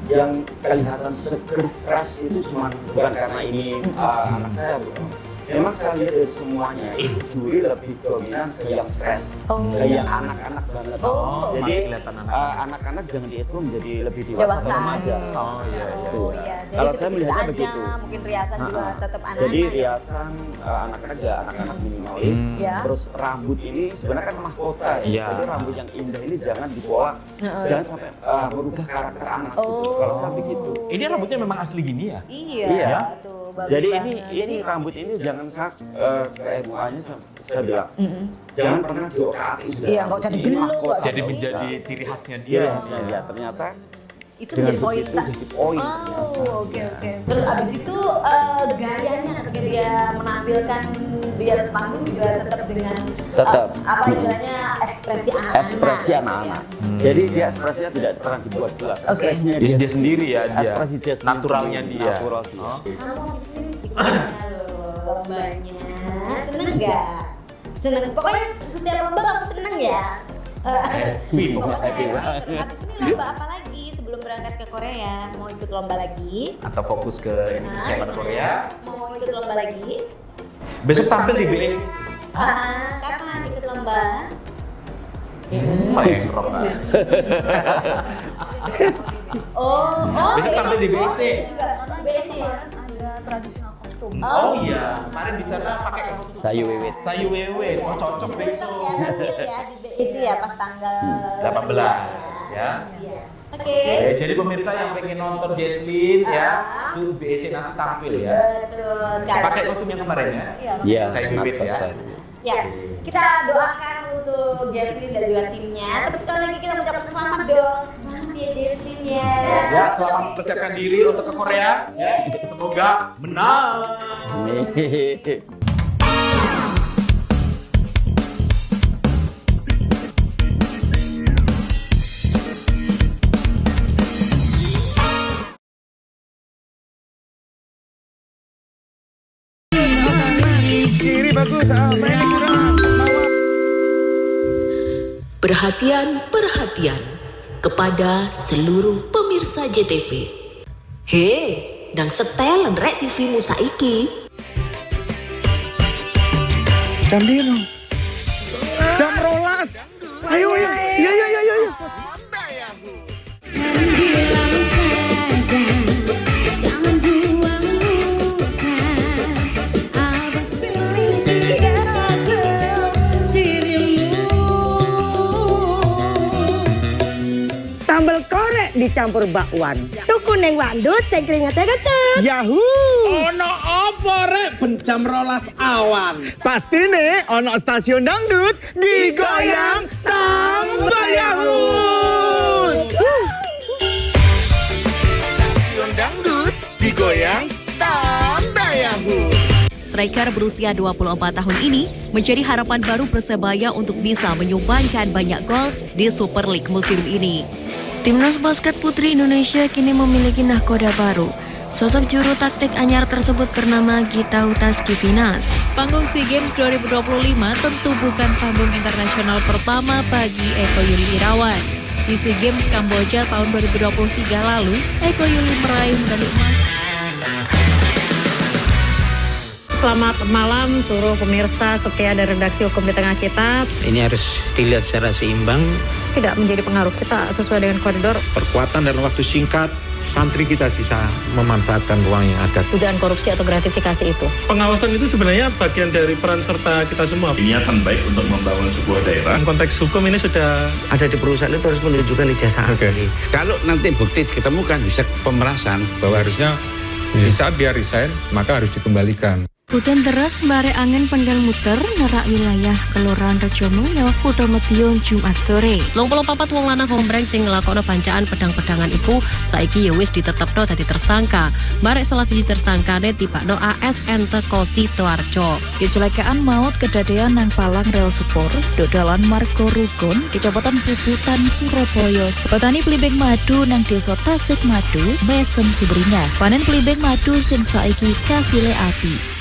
yang kelihatan seger fresh itu cuma bukan karena ini anak saya, memang saya lihat dari semuanya itu juri lebih dominan ke yang fresh, ke yang anak-anak banget. Jadi anak-anak jangan diekspor menjadi lebih dewasa atau remaja. Kalau saya melihatnya begitu. Mungkin riasan juga tetap anak-anak. Jadi riasan anak-anak ya anak-anak minimalis. Terus rambut ini sebenarnya kan mahkota ya. Jadi rambut yang indah ini jangan dipola, jangan sampai merubah karakter anak. Kalau saya begitu. Ini rambutnya memang asli gini ya? Iya. Jadi ini rambut ini jangan ke MUA-nya saya bilang. Jangan pernah diotak sudah. Iya, nggak usah digeluk. Jadi menjadi ciri khasnya dia. Ciri khasnya dia ternyata itu menjadi poin. Jadi poin. Oke. Terus abis itu gayanya ketika dia menampilkan di atas panggung juga tetap dengan apa istilahnya ekspresi anak-anak. Jadi dia ekspresinya tidak pernah dibuat-buat. Ekspresinya dia sendiri ya, ekspresi dia naturalnya dia. Kamu kesini ikutnya lombanya, seneng nggak? Seneng. Pokoknya setiap lomba kamu seneng ya. Bingung. Abis ini lomba apa lagi sebelum berangkat ke Korea? Mau ikut lomba lagi? Atau fokus ke persiapan Korea? Mau ikut lomba lagi? Besok tampil di BE. Kapan ikut lomba? Maengrok. Besok tampil di BC. BC ya? Ada tradisional kostum. Oh iya, kemarin di sana pakai kostum. Sayu Wiwit. Oh cocok besok. Ya di BC ya pas tanggal 18 ya. Oke. Jadi pemirsa yang pengen nonton Jesslyn ya, tuh BC nanti tampil ya. Betul. Pakai kostum yang kemarin ya? Iya, Saya Wiwit ya. Ya, kita doakan untuk Jesslyn dan juga timnya. Tapi sekali lagi kita ucapkan selamat dong. Selamat ya Jesslyn ya. Ya, selamat mempersiapkan diri untuk ke Korea. Ya, semoga menang. Kiri bagus, Perhatian kepada seluruh pemirsa JTV. Hei, nang setel rek TV mu saiki. Jam dino. Jam 12. Ayo. Sambal korek dicampur bakwan. Tuku neng wandut sing keringetnya kecut. Yahoo! Ono apa rek ben jam 12 awan? Pasti nih ono stasiun dangdut digoyang tambah yahoo! Stasiun dangdut digoyang tambah yahoo! Striker berusia 24 tahun ini menjadi harapan baru Persebaya untuk bisa menyumbangkan banyak gol di Super League musim ini. Timnas basket putri Indonesia kini memiliki nahkoda baru. Sosok juru taktik anyar tersebut bernama Gita Utaskivinas. Panggung SEA Games 2025 tentu bukan panggung internasional pertama bagi Eko Yuli Irawan. Di SEA Games Kamboja tahun 2023 lalu, Eko Yuli meraih medali emas. Selamat malam seluruh pemirsa setia dari redaksi Hukum di Tengah kita. Ini harus dilihat secara seimbang. Tidak menjadi pengaruh, kita sesuai dengan koridor. Perkuatan dalam waktu singkat, santri kita bisa memanfaatkan ruang yang ada. Dugaan korupsi atau gratifikasi itu. Pengawasan itu sebenarnya bagian dari peran serta kita semua. Niatan baik untuk membangun sebuah daerah. Konteks hukum ini sudah ada di perusahaan itu harus menunjukkan ijazah asli. Kalau nanti bukti ditemukan bisa pemerasan, bahwa harusnya bisa dia resign, maka harus dikembalikan. Hujan deras bare angin penggal muter nerak wilayah Kelurahan Rejomulyo, Kuto Medion Jumat sore. 24 wong lanang hombreng sing nglakokno bancaan pedang-pedangan iku saiki ya wis ditetepno dadi tersangka. Barek salah siji tersangkane tipakno ASN teko Sidoarjo. Kecelakaan maut kedadean nang palang rel sepur dodalan Margo Rukun, Kecamatan Puputan, Surabaya. Petani pelibeng madu nang Desa Tasik Madu, Mesem Subrina. Panen pelibeng madu sing saiki kasile api.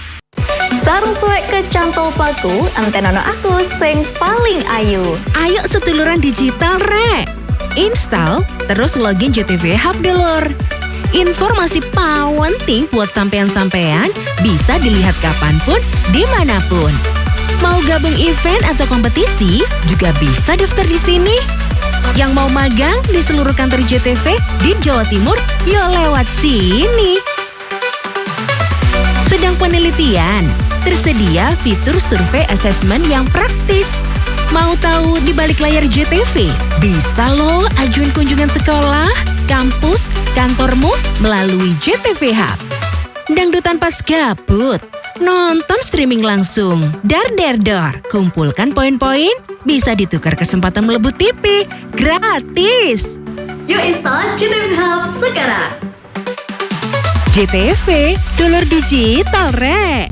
Sarung suwek kecantol paku, antenono aku sing paling ayu. Ayo seduluran digital rek. Install terus login JTV Hub dulur. Informasi penting buat sampean-sampean bisa dilihat kapanpun, dimanapun. Mau gabung event atau kompetisi juga bisa daftar di sini. Yang mau magang di seluruh kantor JTV di Jawa Timur, yo lewat sini. Sedang penelitian, tersedia fitur survei asesmen yang praktis. Mau tahu di balik layar JTV? Bisa loh ajuin kunjungan sekolah, kampus, kantormu melalui JTV Hub. Dangdutan pas gabut, nonton streaming langsung. Dar, kumpulkan poin-poin, bisa ditukar kesempatan melebut TV, gratis. Yuk install JTV Hub sekarang. JTV, dulur digital rek.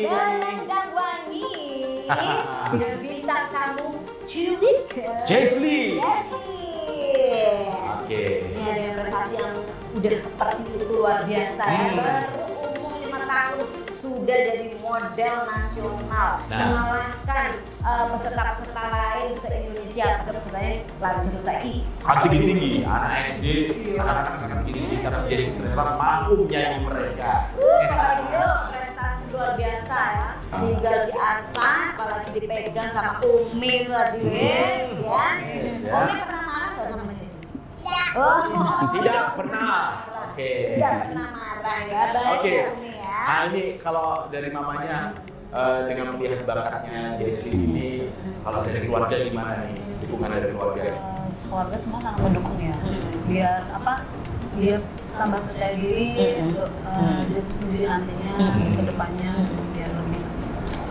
Selendang wangi dengan bintang tamu Jesslyn. Oke. Ini ada prestasi yang udah seperti itu luar biasa ya. Baru umur 5 tahun sudah jadi model nasional, mengalahkan peserta-peserta lain se-Indonesia. Pada pesertanya lanjut lagi. Tinggi, anak SD, anak-anak tinggi, tapi jadi sebenarnya mampu menyanyi mereka. Prestasi luar biasa ya. Tinggal diasah, apalagi dipegang sama Umi tadi ya. Umi pernah marah nggak sama Jessi? Oh, tidak pernah. Oke. Tidak pernah marah ya. Baik ya Umi ya. Nah ini kalau dari mamanya dengan melihat bakatnya Jessi ini, kalau dari keluarga gimana nih dukungan dari keluarga? Keluarga semua sangat mendukung ya. Biar biar tambah percaya diri untuk Jessi sendiri nantinya ke depannya biar lebih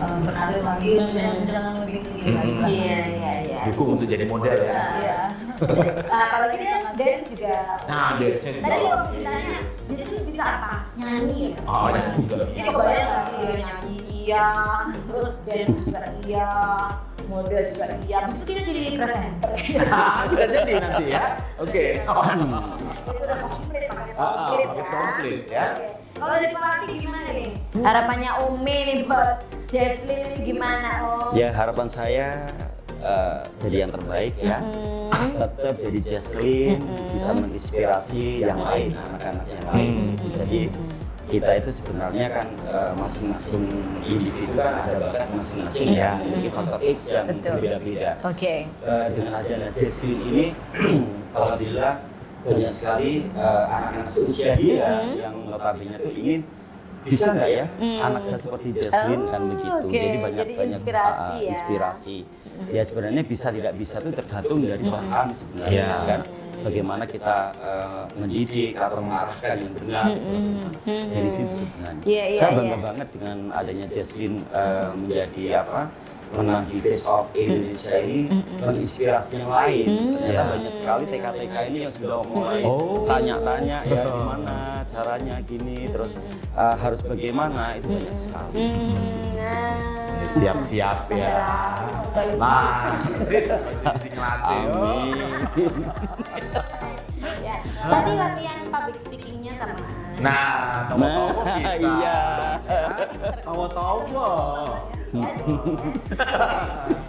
berkarir lagi dan jalan lebih tinggi lagi. Iya. Dukung untuk jadi model ya. Iya. Kalau kita dance juga. Nah, dance juga. Tadi kalau ditanya, Jessi bisa apa? Nyanyi ya? Oh, nyanyi juga. Ini kebayang nggak sih dia nyanyi iya, terus dance juga iya, model juga iya. Terus kita jadi presenter. Bisa jadi nanti ya. Oke. Itu udah komplit paket komplit ya. Kalau di pelatih gimana nih? Harapannya Umi nih buat Jesslyn ini gimana Om? Ya harapan saya jadi yang terbaik ya. Tetap jadi Jesslyn, bisa menginspirasi yang lain, anak-anak yang lain. Jadi kita itu sebenarnya kan masing-masing individu kan ada bakat masing-masing ya, memiliki faktor X yang berbeda-beda. Oke. Dengan adanya Jesslyn ini, alhamdulillah banyak sekali anak-anak seusia dia yang notabene tuh ingin bisa nggak ya anak saya seperti Jesslyn kan begitu. Jadi banyak inspirasi ya. Inspirasi. Ya sebenarnya bisa tidak bisa tuh tergantung dari Tuhan sebenarnya kan. bagaimana kita mendidik atau mengarahkan yang benar. Dari situ sebenarnya. Saya bangga banget dengan adanya Jesslyn menjadi menang di Face Off Indonesia ini, menginspirasi yang lain. Ternyata banyak sekali TK-TK ini yang sudah mulai tanya-tanya ya gimana caranya gini, terus harus bagaimana, itu banyak sekali. Siap-siap ya. Nah, amin. Ya, tadi latihan public speaking-nya sama. Nah, tahu-tahu bisa. Iya. Tahu-tahu.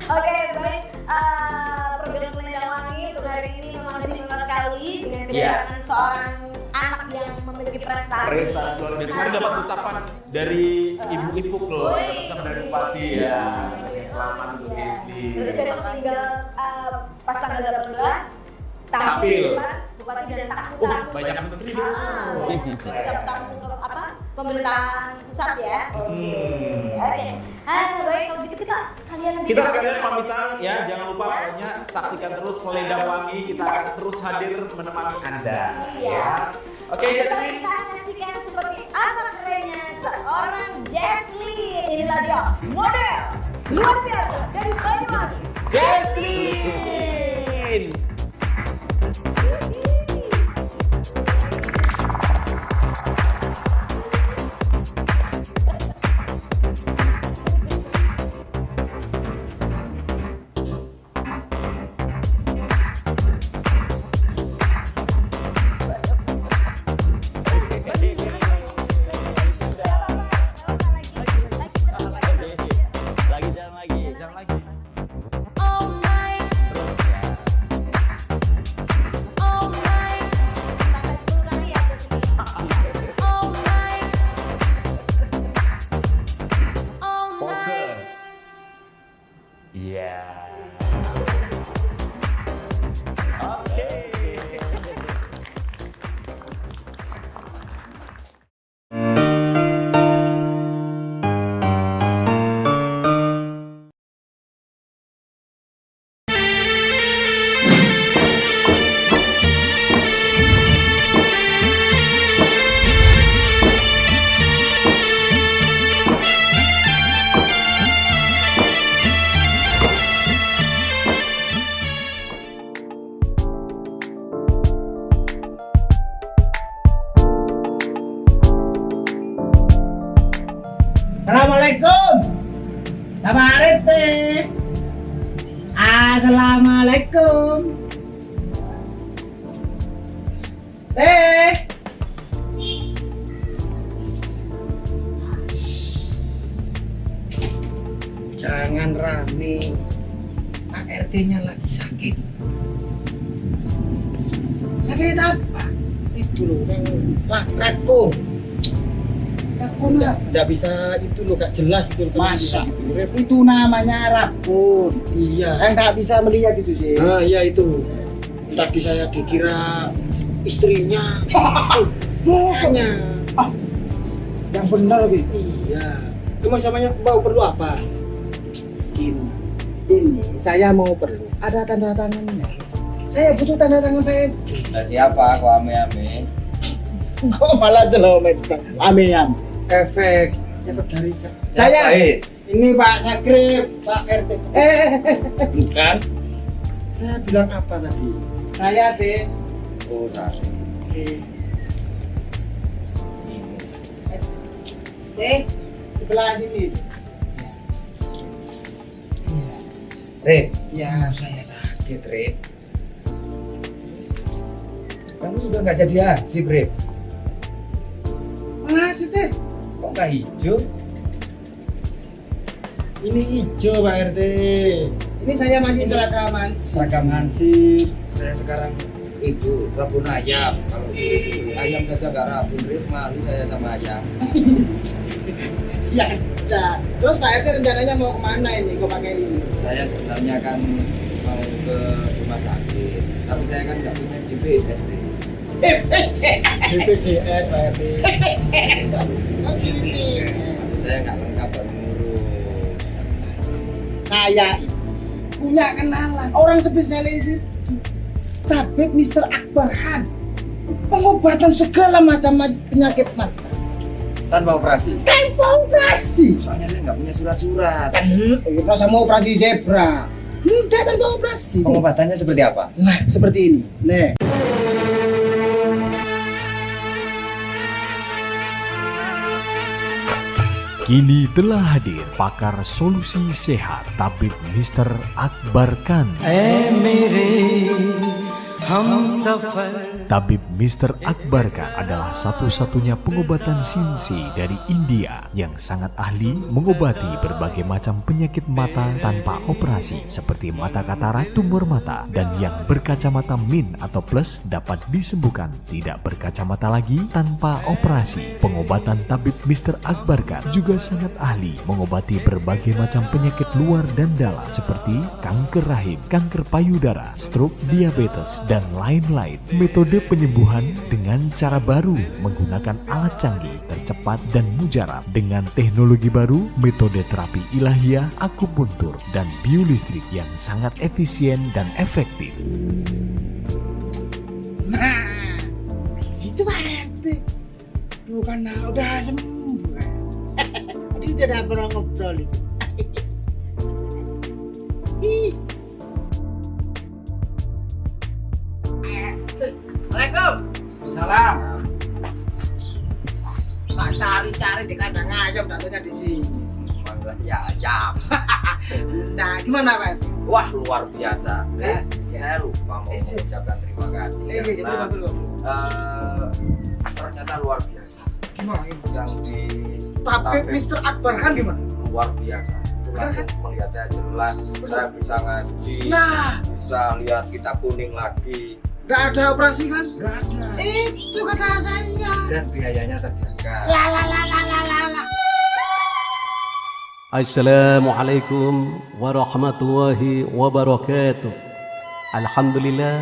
Oke, baik. Program Selendang Wangi untuk hari ini memang istimewa sekali dengan kedatangan seorang anak yang memiliki prestasi. Luar biasa. Saya dapat ucapan dari ibu-ibu loh, ucapan dari Bupati ya. Selamat untuk Desi. Jadi besok tinggal pas tanggal 18 tampil Bupati dan tamu. Banyak menteri besok. Tamu pemerintahan pusat ya. Oke. Baik, kalau gitu kita sekalian pamitan ya, jangan lupa pokoknya saksikan terus Selendang Wangi, kita akan terus hadir menemani Anda. Iya. Oke, kita saksikan seperti apa kerennya seorang Jesslyn. Inilah dia model luar biasa dari Banyuwangi, Jesslyn. Assalamualaikum. Kabar teh. Assalamualaikum. Teh. Jangan rame. Pak RT-nya lagi sakit. Sakit apa? Itu loh yang lakatku. Rakun lah, nggak bisa itu loh, gak jelas itu. Masa itu namanya rakun. Iya. Kan nggak bisa melihat itu sih. Ah iya itu. Tadi saya dikira istrinya. Bosnya. Yang benar gitu. Iya. Cuma samanya mau perlu apa? Ini saya mau perlu. Ada tanda tangannya. Saya butuh tanda tangan saya. Nah, siapa kok ame-ame? Kok malah jelomet ame-ame? Efek dari saya. Ini Pak Sakrip, Pak RT. Bukan. Saya bilang apa tadi? Saya deh. Oh, saya. Sebelah sini. Rip. Ya, saya sakit, Rip. Kamu sudah nggak jadi haji, Rip. Maksudnya? Kok nggak hijau? Ini hijau Pak RT. Ini saya masih seragam hansip. Saya sekarang itu rabun ayam. Kalau ayam saja nggak rabun, Rip, malu saya sama ayam. Ya udah. Terus Pak RT rencananya mau kemana ini? Kok pakai ini? Saya sebenarnya kan mau ke rumah sakit, tapi saya kan nggak punya GPS nih. BPJS Pak RT. BPJS kok gini? Maksud saya nggak lengkap dan ngurus. Saya punya kenalan orang spesialis itu. tabib Mr. Akbarkan. Pengobatan segala macam penyakit mata. Tanpa operasi? Tanpa operasi. Soalnya saya nggak punya surat-surat. Kan, rasa mau operasi zebra. Tidak tanpa operasi. Pengobatannya seperti apa? Nah, seperti ini. Nih. Kini telah hadir pakar solusi sehat Tabib Mr. Akbarkan. Tabib Mr. Akbarkan adalah satu-satunya pengobatan sinsi dari India yang sangat ahli mengobati berbagai macam penyakit mata tanpa operasi seperti mata katarak, tumor mata, dan yang berkacamata min atau plus dapat disembuhkan tidak berkacamata lagi tanpa operasi. Pengobatan Tabib Mr. Akbarkan juga sangat ahli mengobati berbagai macam penyakit luar dan dalam seperti kanker rahim, kanker payudara, stroke, diabetes, dan lain-lain. Metode penyembuhan dengan cara baru menggunakan alat canggih, tercepat dan mujarab dengan teknologi baru, metode terapi ilahiyah, akupuntur, dan biolistrik yang sangat efisien dan efektif. Nah, itu Pak RT. Bukan udah sembuh. Tadi udah pernah ngobrol itu. Assalamualaikum. Salam. Tak cari-cari di kandang ayam, datanya di sini. Ya ayam. Nah, gimana Pak? Wah, luar biasa. Saya lupa mau mengucapkan terima kasih. Ternyata luar biasa. Gimana? Yang di Tabib Mr. Akbarkan gimana? Luar biasa. Langsung melihat saya jelas, saya bisa ngaji, Nah. bisa lihat kitab kuning lagi. Nggak ada operasi kan? Nggak ada. Itu kata saya. Dan biayanya terjangkau. La. Assalamualaikum warahmatullahi wabarakatuh. Alhamdulillah,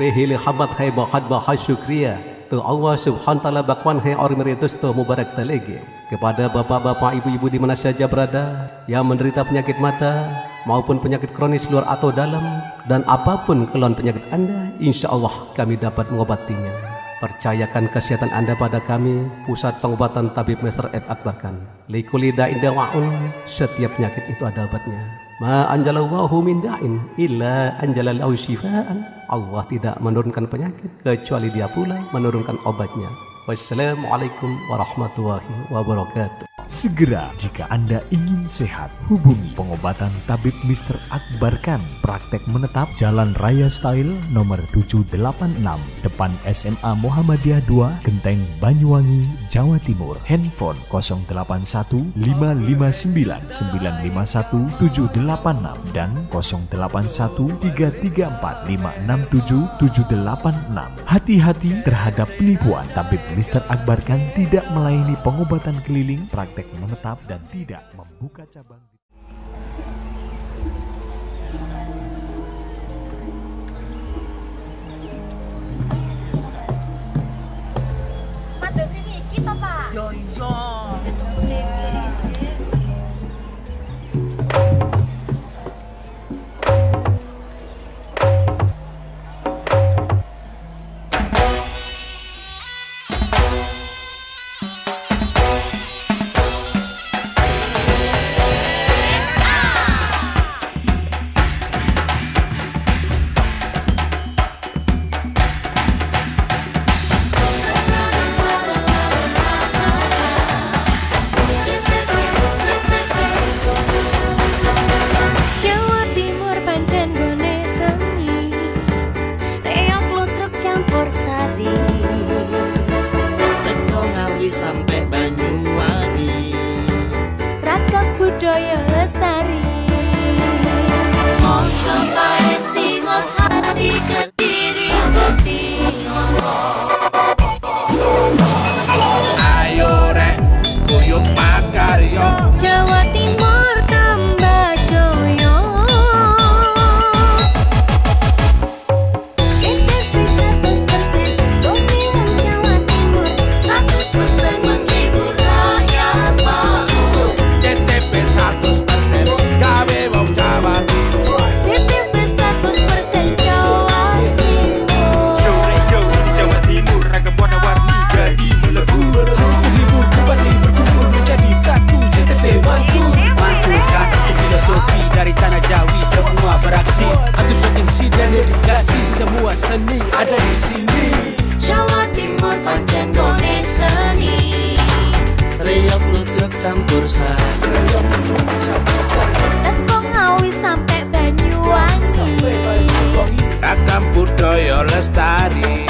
pehili khabat hai bakat bahas syukriya. Tu Allah subhanahu ta'ala bakwan hai ormeritus tu mubarak talegi. Kepada bapak-bapak, ibu-ibu di mana saja berada yang menderita penyakit mata maupun penyakit kronis luar atau dalam, dan apapun keluhan penyakit Anda, insya Allah kami dapat mengobatinya. Percayakan kesehatan Anda pada kami, Pusat Pengobatan Tabib Mr. Akbarkan. Likuli da'in dawa'un, setiap penyakit itu ada obatnya. Ma anjalallahu min da'in illa anjalallahu syifaan. Allah tidak menurunkan penyakit kecuali Dia pula menurunkan obatnya. Wassalamualaikum warahmatullahi wabarakatuh. Segera jika Anda ingin sehat, hubungi pengobatan Tabib Mr. Akbarkan. Praktek menetap Jalan Raya Style nomor 786, depan SMA Muhammadiyah 2, Genteng, Banyuwangi, Jawa Timur. Handphone 081 559 951 786 dan 081 334 567 786. Hati-hati terhadap penipuan. Tabib Mr. Akbarkan tidak melayani pengobatan keliling, praktek menetap, dan tidak membuka cabang. Pada sini kita Pak. Yo. Sampai Banyuwangi, Ragam budaya lestari. Mojo paet Singosari Kediri Bukti ayo rek kuyuk makaryo Jawa Timur tambah joyo. JTV 100% Bumi Jawa Timur 100% menghibur rakyat makmur. JTV 100% gawe wong Jawa Timur. JTV 100% Jawa Timur. seni ada di sini. Jawa Timur pancen gone seni. Riok ludruk campur sari. Teko Ngawi sampai Banyuwangi. Ragam budaya lestari.